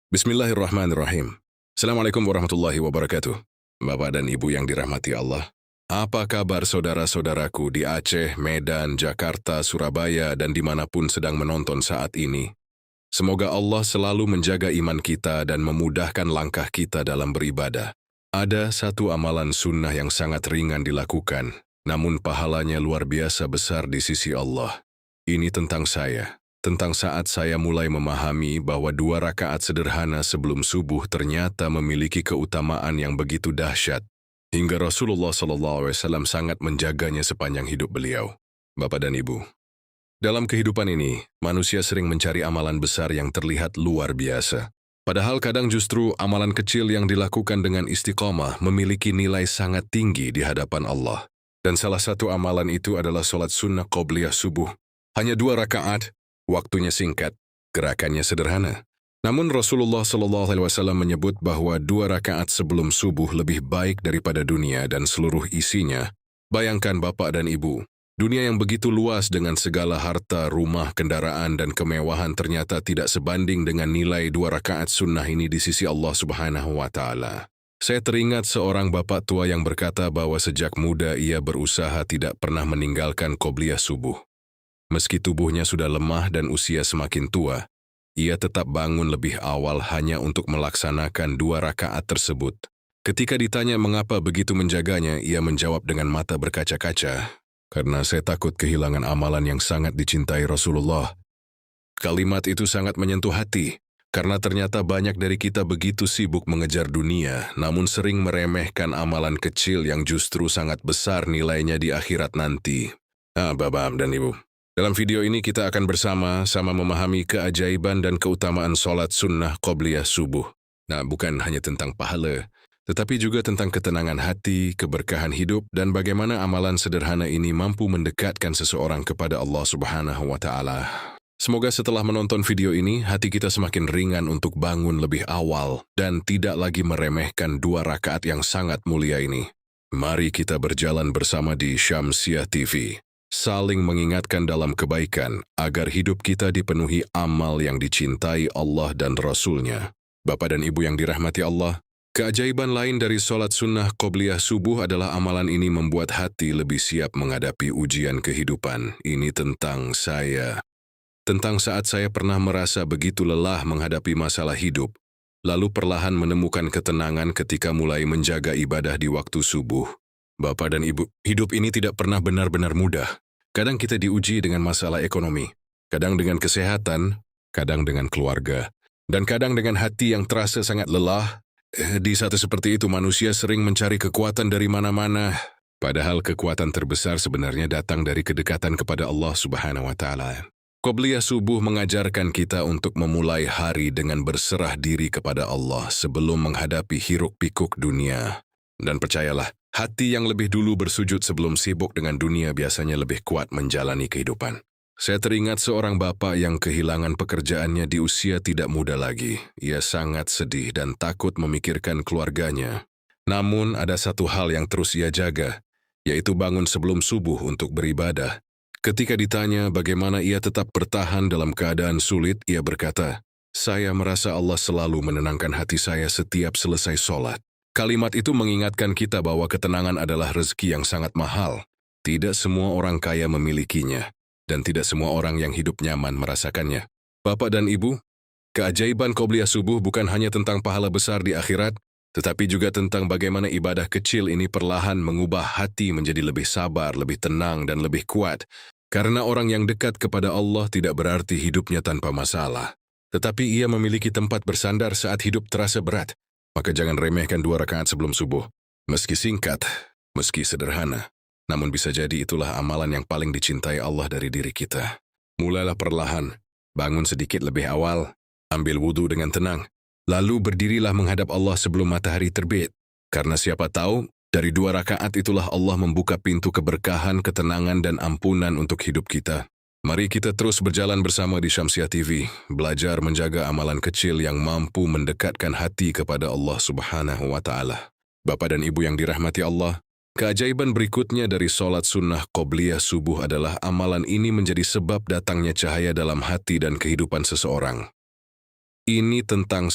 Bismillahirrahmanirrahim. Assalamualaikum warahmatullahi wabarakatuh. Bapak dan Ibu yang dirahmati Allah. Apa kabar saudara-saudaraku di Aceh, Medan, Jakarta, Surabaya, dan dimanapun sedang menonton saat ini? Semoga Allah selalu menjaga iman kita dan memudahkan langkah kita dalam beribadah. Ada satu amalan sunnah yang sangat ringan dilakukan, namun pahalanya luar biasa besar di sisi Allah. Ini tentang saya. Tentang saat saya mulai memahami bahwa 2 rakaat sederhana sebelum subuh ternyata memiliki keutamaan yang begitu dahsyat, hingga Rasulullah SAW sangat menjaganya sepanjang hidup beliau. Bapak dan Ibu, dalam kehidupan ini, manusia sering mencari amalan besar yang terlihat luar biasa. Padahal kadang justru amalan kecil yang dilakukan dengan istiqomah memiliki nilai sangat tinggi di hadapan Allah. Dan salah satu amalan itu adalah sholat sunnah qobliyah subuh. Hanya 2 rakaat, waktunya singkat, gerakannya sederhana. Namun Rasulullah SAW menyebut bahwa 2 rakaat sebelum subuh lebih baik daripada dunia dan seluruh isinya. Bayangkan Bapak dan Ibu, dunia yang begitu luas dengan segala harta, rumah, kendaraan, dan kemewahan ternyata tidak sebanding dengan nilai 2 rakaat sunnah ini di sisi Allah Subhanahu wa Ta'ala. Saya teringat seorang bapak tua yang berkata bahwa sejak muda ia berusaha tidak pernah meninggalkan qobliyah subuh. Meski tubuhnya sudah lemah dan usia semakin tua, ia tetap bangun lebih awal hanya untuk melaksanakan 2 rakaat tersebut. Ketika ditanya mengapa begitu menjaganya, ia menjawab dengan mata berkaca-kaca, "Karena saya takut kehilangan amalan yang sangat dicintai Rasulullah." Kalimat itu sangat menyentuh hati, karena ternyata banyak dari kita begitu sibuk mengejar dunia, namun sering meremehkan amalan kecil yang justru sangat besar nilainya di akhirat nanti. Bapak dan Ibu, dalam video ini kita akan bersama-sama memahami keajaiban dan keutamaan sholat sunnah qobliyah subuh. Bukan hanya tentang pahala, tetapi juga tentang ketenangan hati, keberkahan hidup, dan bagaimana amalan sederhana ini mampu mendekatkan seseorang kepada Allah Subhanahu wa Ta'ala. Semoga setelah menonton video ini, hati kita semakin ringan untuk bangun lebih awal dan tidak lagi meremehkan 2 rakaat yang sangat mulia ini. Mari kita berjalan bersama di Syamsiah TV. Saling mengingatkan dalam kebaikan, agar hidup kita dipenuhi amal yang dicintai Allah dan Rasul-Nya. Bapak dan Ibu yang dirahmati Allah, keajaiban lain dari sholat sunnah qobliyah subuh adalah amalan ini membuat hati lebih siap menghadapi ujian kehidupan. Ini tentang saya. Tentang saat saya pernah merasa begitu lelah menghadapi masalah hidup, lalu perlahan menemukan ketenangan ketika mulai menjaga ibadah di waktu subuh. Bapak dan Ibu, hidup ini tidak pernah benar-benar mudah. Kadang kita diuji dengan masalah ekonomi, kadang dengan kesehatan, kadang dengan keluarga, dan kadang dengan hati yang terasa sangat lelah. Di saat seperti itu manusia sering mencari kekuatan dari mana-mana, padahal kekuatan terbesar sebenarnya datang dari kedekatan kepada Allah Subhanahu wa Ta'ala. Qobliyah subuh mengajarkan kita untuk memulai hari dengan berserah diri kepada Allah sebelum menghadapi hiruk-pikuk dunia. Dan percayalah, hati yang lebih dulu bersujud sebelum sibuk dengan dunia biasanya lebih kuat menjalani kehidupan. Saya teringat seorang bapak yang kehilangan pekerjaannya di usia tidak muda lagi. Ia sangat sedih dan takut memikirkan keluarganya. Namun ada satu hal yang terus ia jaga, yaitu bangun sebelum subuh untuk beribadah. Ketika ditanya bagaimana ia tetap bertahan dalam keadaan sulit, ia berkata, "Saya merasa Allah selalu menenangkan hati saya setiap selesai sholat." Kalimat itu mengingatkan kita bahwa ketenangan adalah rezeki yang sangat mahal. Tidak semua orang kaya memilikinya, dan tidak semua orang yang hidup nyaman merasakannya. Bapak dan Ibu, keajaiban qobliyah subuh bukan hanya tentang pahala besar di akhirat, tetapi juga tentang bagaimana ibadah kecil ini perlahan mengubah hati menjadi lebih sabar, lebih tenang, dan lebih kuat. Karena orang yang dekat kepada Allah tidak berarti hidupnya tanpa masalah, tetapi ia memiliki tempat bersandar saat hidup terasa berat. Maka jangan remehkan 2 rakaat sebelum subuh. Meski singkat, meski sederhana, namun bisa jadi itulah amalan yang paling dicintai Allah dari diri kita. Mulailah perlahan, bangun sedikit lebih awal, ambil wudhu dengan tenang, lalu berdirilah menghadap Allah sebelum matahari terbit. Karena siapa tahu, dari 2 rakaat itulah Allah membuka pintu keberkahan, ketenangan, dan ampunan untuk hidup kita. Mari kita terus berjalan bersama di Syamsiah TV, belajar menjaga amalan kecil yang mampu mendekatkan hati kepada Allah Subhanahu wa Ta'ala. Bapak dan Ibu yang dirahmati Allah, keajaiban berikutnya dari sholat sunnah qobliyah subuh adalah amalan ini menjadi sebab datangnya cahaya dalam hati dan kehidupan seseorang. Ini tentang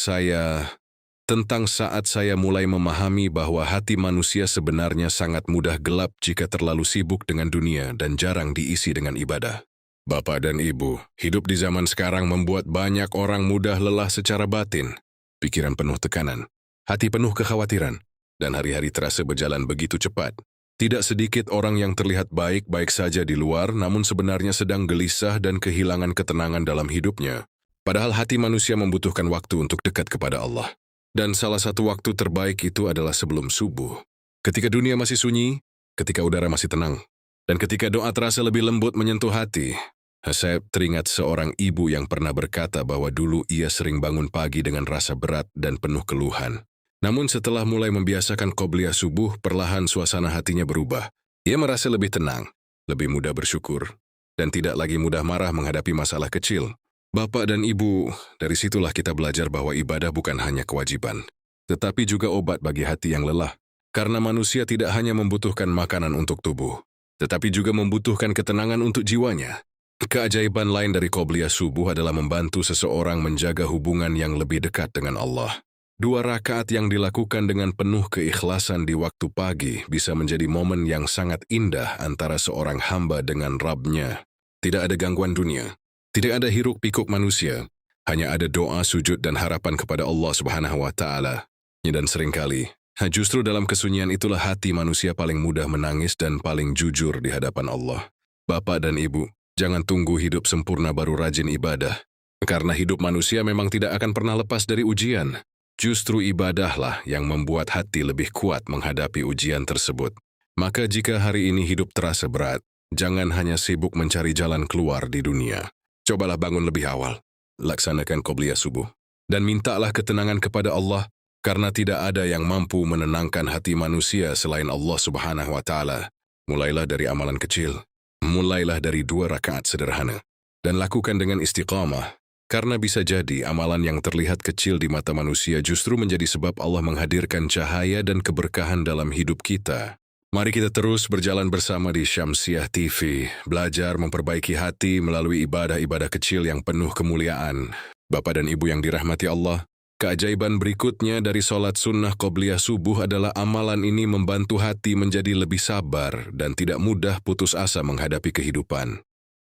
saat saya mulai memahami bahwa hati manusia sebenarnya sangat mudah gelap jika terlalu sibuk dengan dunia dan jarang diisi dengan ibadah. Bapak dan Ibu, hidup di zaman sekarang membuat banyak orang mudah lelah secara batin, pikiran penuh tekanan, hati penuh kekhawatiran, dan hari-hari terasa berjalan begitu cepat. Tidak sedikit orang yang terlihat baik-baik saja di luar, namun sebenarnya sedang gelisah dan kehilangan ketenangan dalam hidupnya. Padahal hati manusia membutuhkan waktu untuk dekat kepada Allah. Dan salah satu waktu terbaik itu adalah sebelum subuh. Ketika dunia masih sunyi, ketika udara masih tenang, dan ketika doa terasa lebih lembut menyentuh hati. Saya teringat seorang ibu yang pernah berkata bahwa dulu ia sering bangun pagi dengan rasa berat dan penuh keluhan. Namun setelah mulai membiasakan qobliyah subuh, perlahan suasana hatinya berubah. Ia merasa lebih tenang, lebih mudah bersyukur, dan tidak lagi mudah marah menghadapi masalah kecil. Bapak dan Ibu, dari situlah kita belajar bahwa ibadah bukan hanya kewajiban, tetapi juga obat bagi hati yang lelah. Karena manusia tidak hanya membutuhkan makanan untuk tubuh, tetapi juga membutuhkan ketenangan untuk jiwanya. Keajaiban lain dari qobliyah subuh adalah membantu seseorang menjaga hubungan yang lebih dekat dengan Allah. 2 rakaat yang dilakukan dengan penuh keikhlasan di waktu pagi bisa menjadi momen yang sangat indah antara seorang hamba dengan Rabb-nya. Tidak ada gangguan dunia, tidak ada hiruk-pikuk manusia, hanya ada doa, sujud, dan harapan kepada Allah Subhanahu wa Ta'ala. Dan seringkali, justru dalam kesunyian itulah hati manusia paling mudah menangis dan paling jujur di hadapan Allah. Bapak dan Ibu, jangan tunggu hidup sempurna baru rajin ibadah, karena hidup manusia memang tidak akan pernah lepas dari ujian. Justru ibadahlah yang membuat hati lebih kuat menghadapi ujian tersebut. Maka jika hari ini hidup terasa berat, jangan hanya sibuk mencari jalan keluar di dunia. Cobalah bangun lebih awal, laksanakan qobliyah subuh, dan mintalah ketenangan kepada Allah, karena tidak ada yang mampu menenangkan hati manusia selain Allah Subhanahu wa Ta'ala. Mulailah dari amalan kecil, mulailah dari 2 rakaat sederhana, dan lakukan dengan istiqamah. Karena bisa jadi amalan yang terlihat kecil di mata manusia justru menjadi sebab Allah menghadirkan cahaya dan keberkahan dalam hidup kita. Mari kita terus berjalan bersama di Syamsiah TV, belajar memperbaiki hati melalui ibadah-ibadah kecil yang penuh kemuliaan. Bapak dan Ibu yang dirahmati Allah, keajaiban berikutnya dari sholat sunnah qobliyah subuh adalah amalan ini membantu hati menjadi lebih sabar dan tidak mudah putus asa menghadapi kehidupan.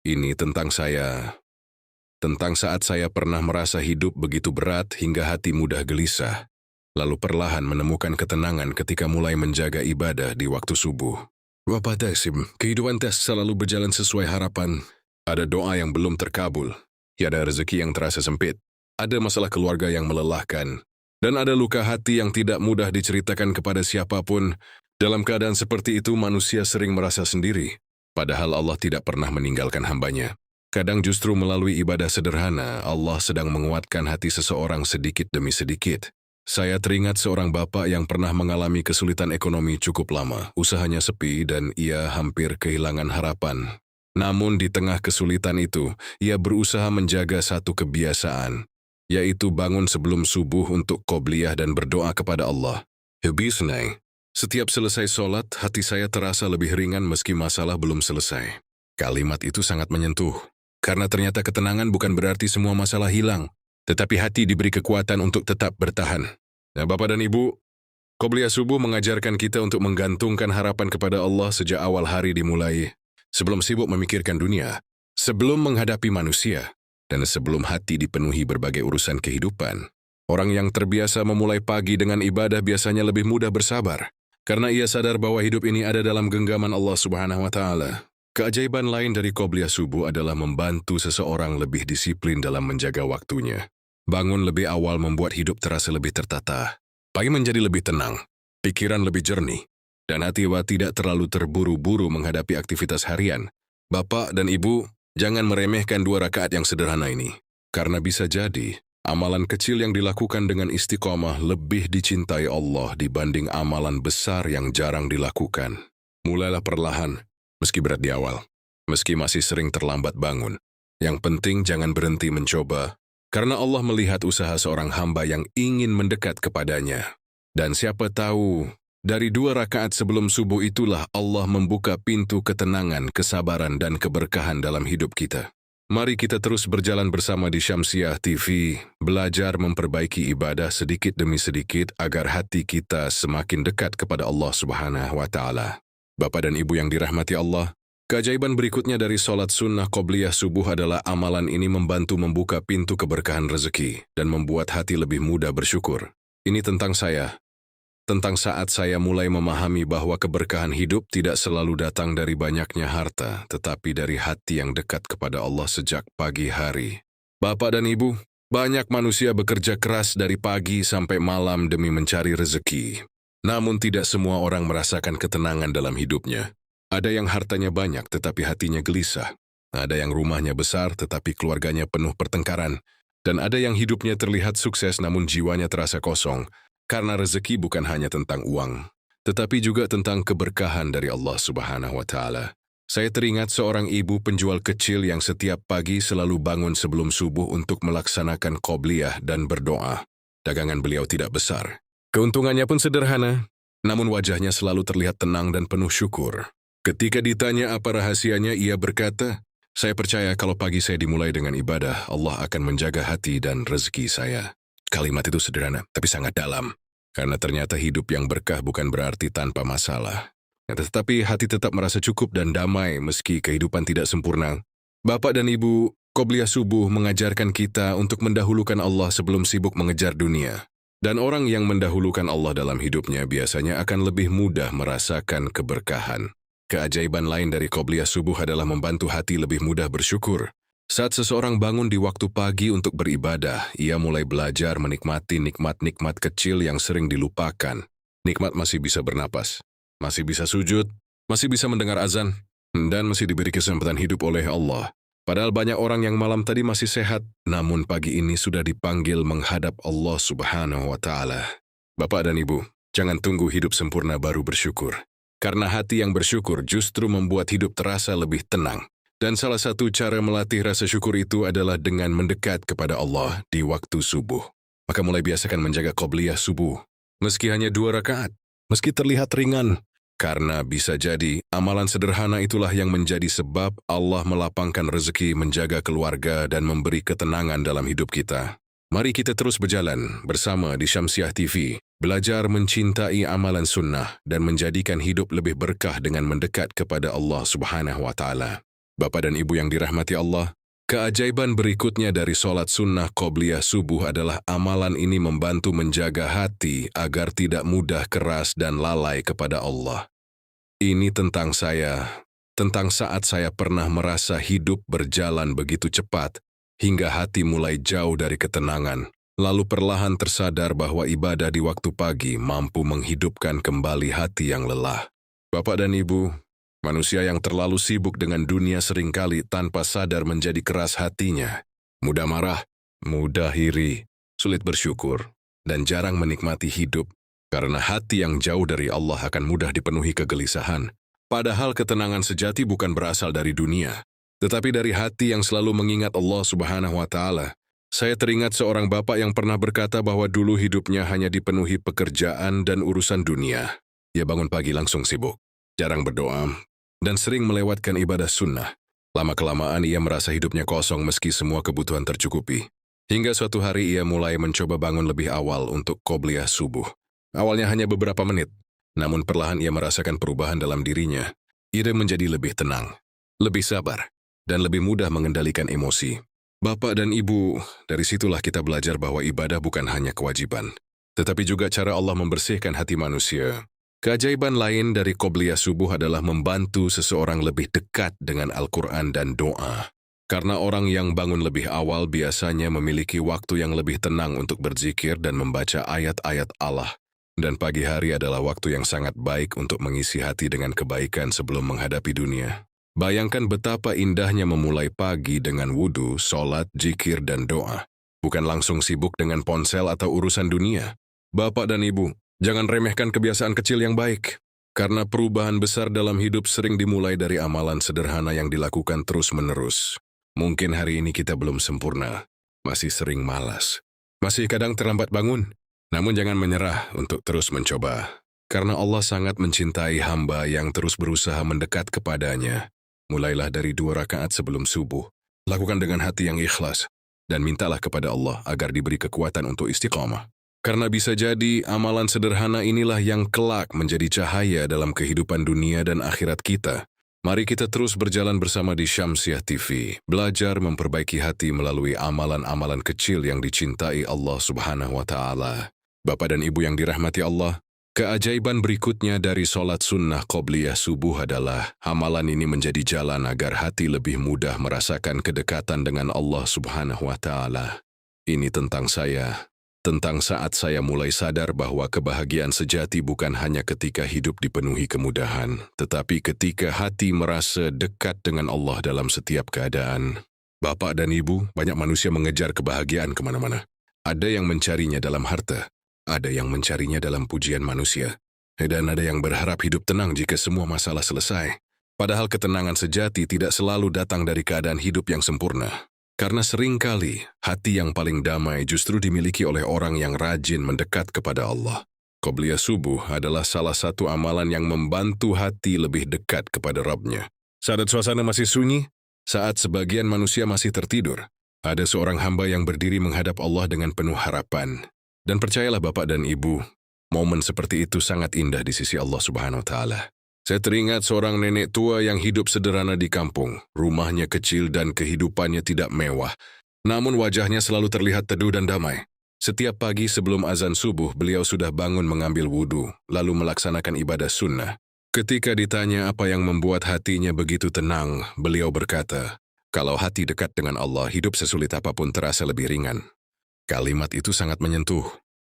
Ini tentang saat saya pernah merasa hidup begitu berat hingga hati mudah gelisah, lalu perlahan menemukan ketenangan ketika mulai menjaga ibadah di waktu subuh. Bapak Tasim, kehidupan selalu berjalan sesuai harapan. Ada doa yang belum terkabul, ada rezeki yang terasa sempit, ada masalah keluarga yang melelahkan, dan ada luka hati yang tidak mudah diceritakan kepada siapapun. Dalam keadaan seperti itu manusia sering merasa sendiri, padahal Allah tidak pernah meninggalkan hambanya. Kadang justru melalui ibadah sederhana, Allah sedang menguatkan hati seseorang sedikit demi sedikit. Saya teringat seorang bapak yang pernah mengalami kesulitan ekonomi cukup lama. Usahanya sepi dan ia hampir kehilangan harapan. Namun di tengah kesulitan itu, ia berusaha menjaga satu kebiasaan, yaitu bangun sebelum subuh untuk qobliyah dan berdoa kepada Allah. Habisnya, setiap selesai sholat, hati saya terasa lebih ringan meski masalah belum selesai. Kalimat itu sangat menyentuh. Karena ternyata ketenangan bukan berarti semua masalah hilang, tetapi hati diberi kekuatan untuk tetap bertahan. Nah, Bapak dan Ibu, qobliyah subuh mengajarkan kita untuk menggantungkan harapan kepada Allah sejak awal hari dimulai, sebelum sibuk memikirkan dunia, sebelum menghadapi manusia, dan sebelum hati dipenuhi berbagai urusan kehidupan. Orang yang terbiasa memulai pagi dengan ibadah biasanya lebih mudah bersabar, karena ia sadar bahwa hidup ini ada dalam genggaman Allah Subhanahu wa Ta'ala. Keajaiban lain dari qobliyah subuh adalah membantu seseorang lebih disiplin dalam menjaga waktunya. Bangun lebih awal membuat hidup terasa lebih tertata. Pagi menjadi lebih tenang, pikiran lebih jernih, dan hati tidak terlalu terburu-buru menghadapi aktivitas harian. Bapak dan Ibu, jangan meremehkan 2 rakaat yang sederhana ini. Karena bisa jadi, amalan kecil yang dilakukan dengan istiqomah lebih dicintai Allah dibanding amalan besar yang jarang dilakukan. Mulailah perlahan, meski berat di awal, meski masih sering terlambat bangun. Yang penting jangan berhenti mencoba, karena Allah melihat usaha seorang hamba yang ingin mendekat kepadanya. Dan siapa tahu, dari 2 rakaat sebelum subuh itulah Allah membuka pintu ketenangan, kesabaran, dan keberkahan dalam hidup kita. Mari kita terus berjalan bersama di Syamsiah TV, belajar memperbaiki ibadah sedikit demi sedikit agar hati kita semakin dekat kepada Allah Subhanahu wa Ta'ala. Bapak dan Ibu yang dirahmati Allah, keajaiban berikutnya dari sholat sunnah qobliyah subuh adalah amalan ini membantu membuka pintu keberkahan rezeki dan membuat hati lebih mudah bersyukur. Ini tentang saya. Tentang saat saya mulai memahami bahwa keberkahan hidup tidak selalu datang dari banyaknya harta, tetapi dari hati yang dekat kepada Allah sejak pagi hari. Bapak dan Ibu, banyak manusia bekerja keras dari pagi sampai malam demi mencari rezeki. Namun tidak semua orang merasakan ketenangan dalam hidupnya. Ada yang hartanya banyak tetapi hatinya gelisah. Ada yang rumahnya besar tetapi keluarganya penuh pertengkaran. Dan ada yang hidupnya terlihat sukses namun jiwanya terasa kosong. Karena rezeki bukan hanya tentang uang, tetapi juga tentang keberkahan dari Allah Subhanahu wa Ta'ala. Saya teringat seorang ibu penjual kecil yang setiap pagi selalu bangun sebelum subuh untuk melaksanakan qobliyah dan berdoa. Dagangan beliau tidak besar. Keuntungannya pun sederhana, namun wajahnya selalu terlihat tenang dan penuh syukur. Ketika ditanya apa rahasianya, ia berkata, "Saya percaya kalau pagi saya dimulai dengan ibadah, Allah akan menjaga hati dan rezeki saya." Kalimat itu sederhana, tapi sangat dalam. Karena ternyata hidup yang berkah bukan berarti tanpa masalah. Tetapi hati tetap merasa cukup dan damai meski kehidupan tidak sempurna. Bapak dan Ibu, qobliyah subuh mengajarkan kita untuk mendahulukan Allah sebelum sibuk mengejar dunia. Dan orang yang mendahulukan Allah dalam hidupnya biasanya akan lebih mudah merasakan keberkahan. Keajaiban lain dari qobliyah subuh adalah membantu hati lebih mudah bersyukur. Saat seseorang bangun di waktu pagi untuk beribadah, ia mulai belajar menikmati nikmat-nikmat kecil yang sering dilupakan. Nikmat masih bisa bernapas, masih bisa sujud, masih bisa mendengar azan, dan masih diberi kesempatan hidup oleh Allah. Padahal banyak orang yang malam tadi masih sehat, namun pagi ini sudah dipanggil menghadap Allah Subhanahu wa Ta'ala. Bapak dan Ibu, jangan tunggu hidup sempurna baru bersyukur. Karena hati yang bersyukur justru membuat hidup terasa lebih tenang. Dan salah satu cara melatih rasa syukur itu adalah dengan mendekat kepada Allah di waktu subuh. Maka mulai biasakan menjaga qobliyah subuh. Meski hanya 2 rakaat, meski terlihat ringan. Karena bisa jadi amalan sederhana itulah yang menjadi sebab Allah melapangkan rezeki, menjaga keluarga, dan memberi ketenangan dalam hidup kita. Mari kita terus berjalan bersama di Syamsiah TV, belajar mencintai amalan sunnah dan menjadikan hidup lebih berkah dengan mendekat kepada Allah Subhanahu wa Ta'ala. Bapak dan Ibu yang dirahmati Allah, keajaiban berikutnya dari sholat sunnah qobliyah subuh adalah amalan ini membantu menjaga hati agar tidak mudah keras dan lalai kepada Allah. Ini tentang saya, tentang saat saya pernah merasa hidup berjalan begitu cepat, hingga hati mulai jauh dari ketenangan, lalu perlahan tersadar bahwa ibadah di waktu pagi mampu menghidupkan kembali hati yang lelah. Bapak dan Ibu, manusia yang terlalu sibuk dengan dunia seringkali tanpa sadar menjadi keras hatinya, mudah marah, mudah iri, sulit bersyukur, dan jarang menikmati hidup, karena hati yang jauh dari Allah akan mudah dipenuhi kegelisahan. Padahal ketenangan sejati bukan berasal dari dunia, tetapi dari hati yang selalu mengingat Allah Subhanahu wa Ta'ala. Saya teringat seorang bapak yang pernah berkata bahwa dulu hidupnya hanya dipenuhi pekerjaan dan urusan dunia. Ia bangun pagi langsung sibuk, jarang berdoa, dan sering melewatkan ibadah sunnah. Lama-kelamaan ia merasa hidupnya kosong meski semua kebutuhan tercukupi. Hingga suatu hari ia mulai mencoba bangun lebih awal untuk qobliyah subuh. Awalnya hanya beberapa menit, namun perlahan ia merasakan perubahan dalam dirinya. Ia menjadi lebih tenang, lebih sabar, dan lebih mudah mengendalikan emosi. Bapak dan Ibu, dari situlah kita belajar bahwa ibadah bukan hanya kewajiban, tetapi juga cara Allah membersihkan hati manusia. Keajaiban lain dari qobliyah subuh adalah membantu seseorang lebih dekat dengan Al-Quran dan doa. Karena orang yang bangun lebih awal biasanya memiliki waktu yang lebih tenang untuk berzikir dan membaca ayat-ayat Allah. Dan pagi hari adalah waktu yang sangat baik untuk mengisi hati dengan kebaikan sebelum menghadapi dunia. Bayangkan betapa indahnya memulai pagi dengan wudhu, sholat, zikir, dan doa. Bukan langsung sibuk dengan ponsel atau urusan dunia. Bapak dan Ibu, jangan remehkan kebiasaan kecil yang baik, karena perubahan besar dalam hidup sering dimulai dari amalan sederhana yang dilakukan terus-menerus. Mungkin hari ini kita belum sempurna, masih sering malas, masih kadang terlambat bangun. Namun jangan menyerah untuk terus mencoba, karena Allah sangat mencintai hamba yang terus berusaha mendekat kepadanya. Mulailah dari 2 rakaat sebelum subuh, Lakukan dengan hati yang ikhlas, dan mintalah kepada Allah agar diberi kekuatan untuk istiqamah. Karena bisa jadi amalan sederhana inilah yang kelak menjadi cahaya dalam kehidupan dunia dan akhirat kita. Mari kita terus berjalan bersama di Syamsiah TV, belajar memperbaiki hati melalui amalan-amalan kecil yang dicintai Allah Subhanahu wa Ta'ala. Bapak dan Ibu yang dirahmati Allah, keajaiban berikutnya dari sholat sunnah qobliyah subuh adalah amalan ini menjadi jalan agar hati lebih mudah merasakan kedekatan dengan Allah Subhanahu wa Ta'ala. Ini tentang saya. Tentang saat saya mulai sadar bahwa kebahagiaan sejati bukan hanya ketika hidup dipenuhi kemudahan, tetapi ketika hati merasa dekat dengan Allah dalam setiap keadaan. Bapak dan Ibu, banyak manusia mengejar kebahagiaan kemana-mana. Ada yang mencarinya dalam harta, ada yang mencarinya dalam pujian manusia, dan ada yang berharap hidup tenang jika semua masalah selesai. Padahal ketenangan sejati tidak selalu datang dari keadaan hidup yang sempurna. Karena seringkali hati yang paling damai justru dimiliki oleh orang yang rajin mendekat kepada Allah. Qobliyah subuh adalah salah satu amalan yang membantu hati lebih dekat kepada Rabb-Nya. Saat suasana masih sunyi, saat sebagian manusia masih tertidur, ada seorang hamba yang berdiri menghadap Allah dengan penuh harapan. Dan percayalah Bapak dan Ibu, momen seperti itu sangat indah di sisi Allah Subhanahu wa Ta'ala. Saya teringat seorang nenek tua yang hidup sederhana di kampung. Rumahnya kecil dan kehidupannya tidak mewah. Namun wajahnya selalu terlihat teduh dan damai. Setiap pagi sebelum azan subuh, beliau sudah bangun mengambil wudhu, lalu melaksanakan ibadah sunnah. Ketika ditanya apa yang membuat hatinya begitu tenang, beliau berkata, "Kalau hati dekat dengan Allah, hidup sesulit apapun terasa lebih ringan." Kalimat itu sangat menyentuh.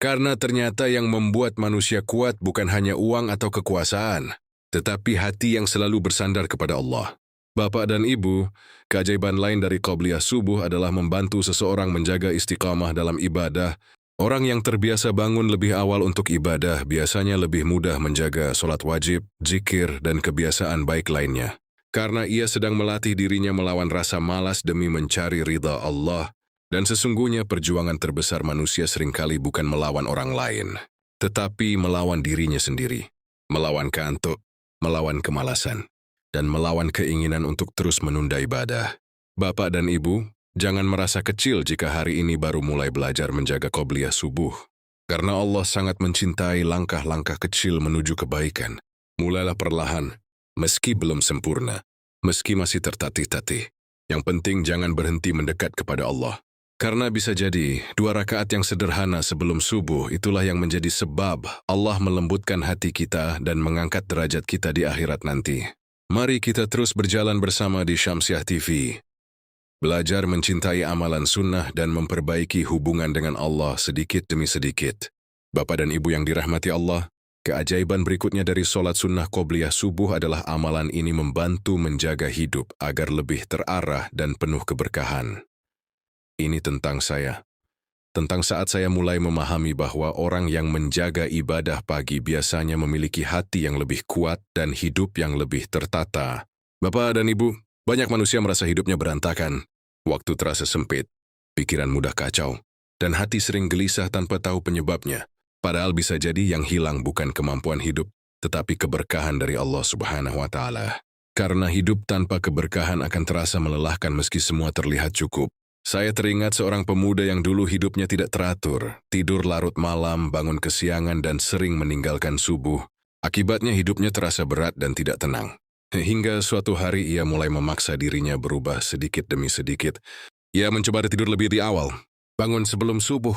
Karena ternyata yang membuat manusia kuat bukan hanya uang atau kekuasaan, tetapi hati yang selalu bersandar kepada Allah. Bapak dan Ibu, keajaiban lain dari qobliyah subuh adalah membantu seseorang menjaga istiqamah dalam ibadah. Orang yang terbiasa bangun lebih awal untuk ibadah biasanya lebih mudah menjaga sholat wajib, zikir, dan kebiasaan baik lainnya. Karena ia sedang melatih dirinya melawan rasa malas demi mencari ridha Allah. Dan sesungguhnya perjuangan terbesar manusia seringkali bukan melawan orang lain, tetapi melawan dirinya sendiri, melawan kantuk, melawan kemalasan, dan melawan keinginan untuk terus menunda ibadah. Bapak dan Ibu, jangan merasa kecil jika hari ini baru mulai belajar menjaga qobliyah subuh. Karena Allah sangat mencintai langkah-langkah kecil menuju kebaikan. Mulailah perlahan, meski belum sempurna, meski masih tertatih-tatih. Yang penting jangan berhenti mendekat kepada Allah. Karena bisa jadi, 2 rakaat yang sederhana sebelum subuh itulah yang menjadi sebab Allah melembutkan hati kita dan mengangkat derajat kita di akhirat nanti. Mari kita terus berjalan bersama di Syamsiah TV. Belajar mencintai amalan sunnah dan memperbaiki hubungan dengan Allah sedikit demi sedikit. Bapak dan Ibu yang dirahmati Allah, keajaiban berikutnya dari sholat sunnah qobliyah subuh adalah amalan ini membantu menjaga hidup agar lebih terarah dan penuh keberkahan. Ini tentang saya. Tentang saat saya mulai memahami bahwa orang yang menjaga ibadah pagi biasanya memiliki hati yang lebih kuat dan hidup yang lebih tertata. Bapak dan Ibu, banyak manusia merasa hidupnya berantakan. Waktu terasa sempit, pikiran mudah kacau, dan hati sering gelisah tanpa tahu penyebabnya. Padahal bisa jadi yang hilang bukan kemampuan hidup, tetapi keberkahan dari Allah Subhanahu wa Ta'ala. Karena hidup tanpa keberkahan akan terasa melelahkan meski semua terlihat cukup. Saya teringat seorang pemuda yang dulu hidupnya tidak teratur, tidur larut malam, bangun kesiangan, dan sering meninggalkan subuh. Akibatnya hidupnya terasa berat dan tidak tenang. Hingga suatu hari ia mulai memaksa dirinya berubah sedikit demi sedikit. Ia mencoba tidur lebih di awal, bangun sebelum subuh,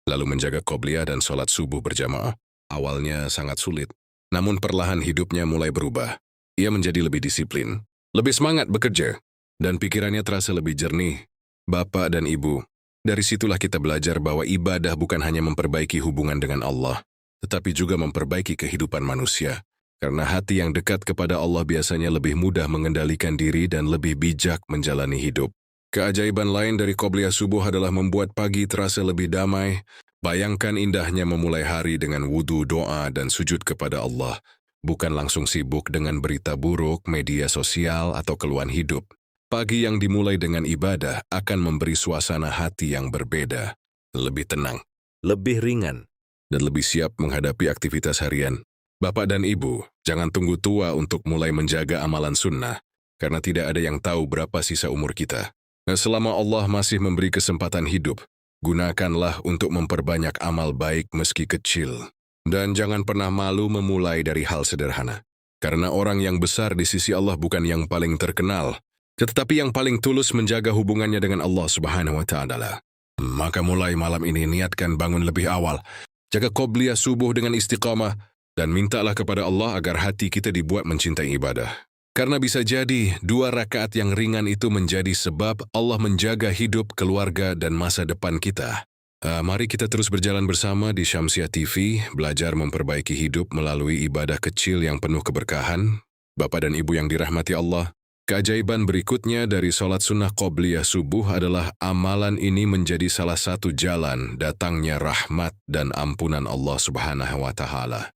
lalu menjaga qobliyah dan sholat subuh berjamaah. Awalnya sangat sulit, namun perlahan hidupnya mulai berubah. Ia menjadi lebih disiplin, lebih semangat bekerja, dan pikirannya terasa lebih jernih. Bapak dan Ibu, dari situlah kita belajar bahwa ibadah bukan hanya memperbaiki hubungan dengan Allah, tetapi juga memperbaiki kehidupan manusia. Karena hati yang dekat kepada Allah biasanya lebih mudah mengendalikan diri dan lebih bijak menjalani hidup. Keajaiban lain dari qobliyah subuh adalah membuat pagi terasa lebih damai. Bayangkan indahnya memulai hari dengan wudhu, doa, dan sujud kepada Allah. Bukan langsung sibuk dengan berita buruk, media sosial, atau keluhan hidup. Pagi yang dimulai dengan ibadah akan memberi suasana hati yang berbeda, lebih tenang, lebih ringan, dan lebih siap menghadapi aktivitas harian. Bapak dan Ibu, jangan tunggu tua untuk mulai menjaga amalan sunnah, karena tidak ada yang tahu berapa sisa umur kita. Selama Allah masih memberi kesempatan hidup, gunakanlah untuk memperbanyak amal baik meski kecil. Dan jangan pernah malu memulai dari hal sederhana. Karena orang yang besar di sisi Allah bukan yang paling terkenal, tetapi yang paling tulus menjaga hubungannya dengan Allah Subhanahu wa Ta'ala. Maka mulai malam ini niatkan bangun lebih awal, jaga qobliyah subuh dengan istiqamah, dan mintalah kepada Allah agar hati kita dibuat mencintai ibadah. Karena bisa jadi 2 rakaat yang ringan itu menjadi sebab Allah menjaga hidup, keluarga, dan masa depan kita. Mari kita terus berjalan bersama di Syamsiah TV, belajar memperbaiki hidup melalui ibadah kecil yang penuh keberkahan. Bapak dan Ibu yang dirahmati Allah, keajaiban berikutnya dari sholat sunnah qobliyah subuh adalah amalan ini menjadi salah satu jalan datangnya rahmat dan ampunan Allah Subhanahu wa Ta'ala.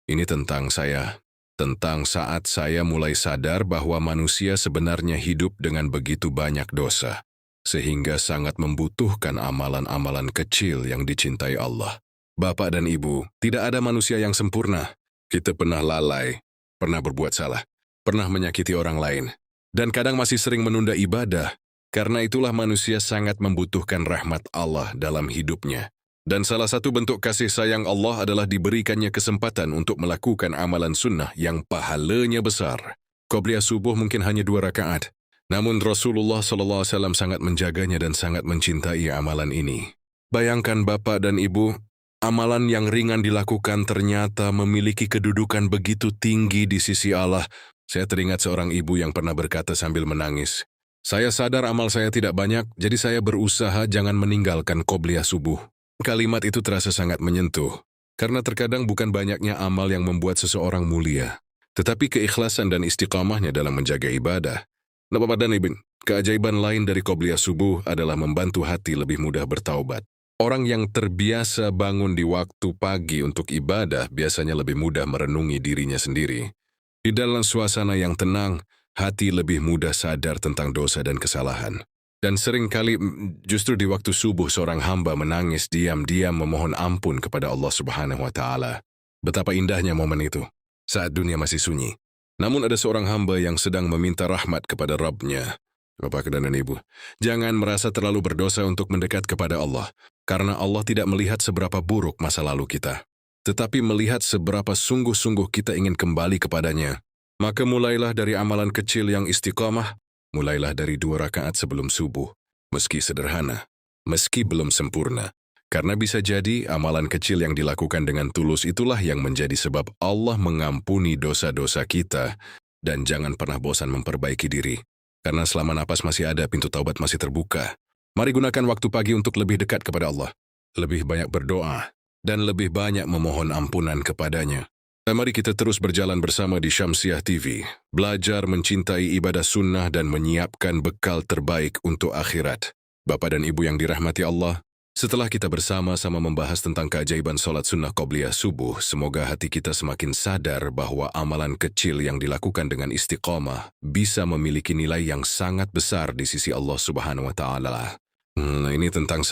Ini tentang saat saya mulai sadar bahwa manusia sebenarnya hidup dengan begitu banyak dosa, sehingga sangat membutuhkan amalan-amalan kecil yang dicintai Allah. Bapak dan Ibu, tidak ada manusia yang sempurna. Kita pernah lalai, pernah berbuat salah, pernah menyakiti orang lain, dan kadang masih sering menunda ibadah. Karena itulah manusia sangat membutuhkan rahmat Allah dalam hidupnya. Dan salah satu bentuk kasih sayang Allah adalah diberikannya kesempatan untuk melakukan amalan sunnah yang pahalanya besar. Qobliyah subuh mungkin hanya 2 rakaat, namun Rasulullah SAW sangat menjaganya dan sangat mencintai amalan ini. Bayangkan Bapak dan Ibu, amalan yang ringan dilakukan ternyata memiliki kedudukan begitu tinggi di sisi Allah. Saya teringat seorang ibu yang pernah berkata sambil menangis, "Saya sadar amal saya tidak banyak, jadi saya berusaha jangan meninggalkan qobliyah subuh." Kalimat itu terasa sangat menyentuh, karena terkadang bukan banyaknya amal yang membuat seseorang mulia, tetapi keikhlasan dan istiqamahnya dalam menjaga ibadah. Nah, Bapak dan Ibu, keajaiban lain dari qobliyah subuh adalah membantu hati lebih mudah bertaubat. Orang yang terbiasa bangun di waktu pagi untuk ibadah biasanya lebih mudah merenungi dirinya sendiri. Di dalam suasana yang tenang, hati lebih mudah sadar tentang dosa dan kesalahan. Dan seringkali justru di waktu subuh seorang hamba menangis diam-diam memohon ampun kepada Allah Subhanahu wa Ta'ala. Betapa indahnya momen itu, saat dunia masih sunyi. Namun ada seorang hamba yang sedang meminta rahmat kepada Rabb-Nya. Bapak dan Ibu, jangan merasa terlalu berdosa untuk mendekat kepada Allah, karena Allah tidak melihat seberapa buruk masa lalu kita, tetapi melihat seberapa sungguh-sungguh kita ingin kembali kepadanya. Maka mulailah dari amalan kecil yang istiqamah. Mulailah dari 2 rakaat sebelum subuh, meski sederhana, meski belum sempurna. Karena bisa jadi amalan kecil yang dilakukan dengan tulus itulah yang menjadi sebab Allah mengampuni dosa-dosa kita. Dan jangan pernah bosan memperbaiki diri, karena selama napas masih ada, pintu taubat masih terbuka. Mari gunakan waktu pagi untuk lebih dekat kepada Allah, lebih banyak berdoa, dan lebih banyak memohon ampunan kepadanya. Mari kita terus berjalan bersama di Syamsiah TV, belajar mencintai ibadah sunnah dan menyiapkan bekal terbaik untuk akhirat. Bapak dan Ibu yang dirahmati Allah, setelah kita bersama-sama membahas tentang keajaiban sholat sunnah qobliyah subuh, semoga hati kita semakin sadar bahwa amalan kecil yang dilakukan dengan istiqamah bisa memiliki nilai yang sangat besar di sisi Allah Subhanahu wa Ta'ala. Ini tentang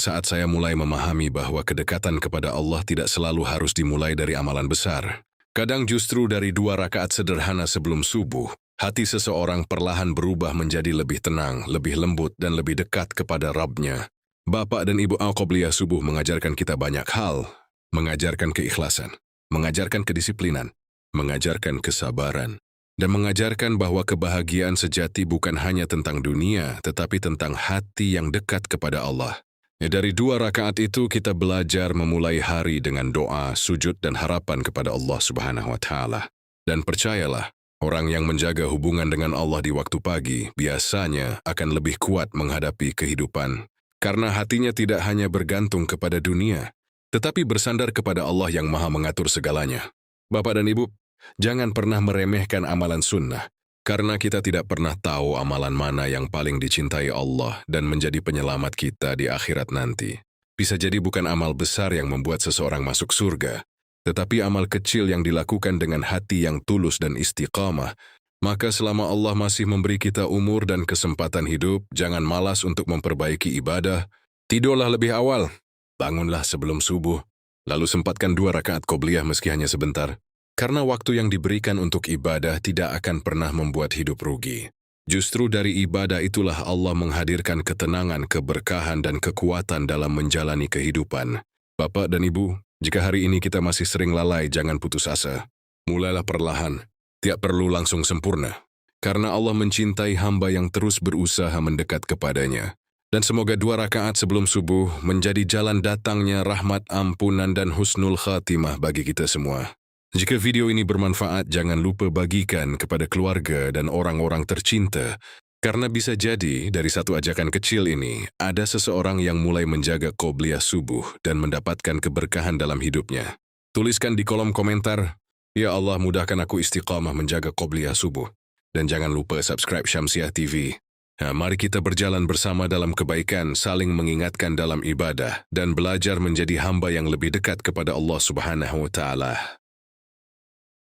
saat saya mulai memahami bahwa kedekatan kepada Allah tidak selalu harus dimulai dari amalan besar. Kadang justru dari 2 rakaat sederhana sebelum subuh, hati seseorang perlahan berubah menjadi lebih tenang, lebih lembut, dan lebih dekat kepada Rabb-Nya. Bapak dan Ibu, qobliyah subuh mengajarkan kita banyak hal, mengajarkan keikhlasan, mengajarkan kedisiplinan, mengajarkan kesabaran, dan mengajarkan bahwa kebahagiaan sejati bukan hanya tentang dunia, tetapi tentang hati yang dekat kepada Allah. Dari 2 rakaat itu kita belajar memulai hari dengan doa, sujud, dan harapan kepada Allah Subhanahu wa Ta'ala. Dan percayalah, orang yang menjaga hubungan dengan Allah di waktu pagi biasanya akan lebih kuat menghadapi kehidupan. Karena hatinya tidak hanya bergantung kepada dunia, tetapi bersandar kepada Allah yang Maha mengatur segalanya. Bapak dan Ibu, jangan pernah meremehkan amalan sunnah, karena kita tidak pernah tahu amalan mana yang paling dicintai Allah dan menjadi penyelamat kita di akhirat nanti. Bisa jadi bukan amal besar yang membuat seseorang masuk surga, tetapi amal kecil yang dilakukan dengan hati yang tulus dan istiqamah. Maka selama Allah masih memberi kita umur dan kesempatan hidup, jangan malas untuk memperbaiki ibadah. Tidurlah lebih awal, bangunlah sebelum subuh, lalu sempatkan 2 rakaat qobliyah meski hanya sebentar. Karena waktu yang diberikan untuk ibadah tidak akan pernah membuat hidup rugi. Justru dari ibadah itulah Allah menghadirkan ketenangan, keberkahan, dan kekuatan dalam menjalani kehidupan. Bapak dan Ibu, jika hari ini kita masih sering lalai, jangan putus asa. Mulailah perlahan, tidak perlu langsung sempurna. Karena Allah mencintai hamba yang terus berusaha mendekat kepadanya. Dan semoga 2 rakaat sebelum subuh menjadi jalan datangnya rahmat, ampunan, dan husnul khatimah bagi kita semua. Jika video ini bermanfaat, jangan lupa bagikan kepada keluarga dan orang-orang tercinta. Karena bisa jadi dari satu ajakan kecil ini, ada seseorang yang mulai menjaga qobliyah subuh dan mendapatkan keberkahan dalam hidupnya. Tuliskan di kolom komentar, "Ya Allah, mudahkan aku istiqamah menjaga qobliyah subuh." Dan jangan lupa subscribe Syamsiah TV. Nah, mari kita berjalan bersama dalam kebaikan, saling mengingatkan dalam ibadah, dan belajar menjadi hamba yang lebih dekat kepada Allah Subhanahu wa Ta'ala.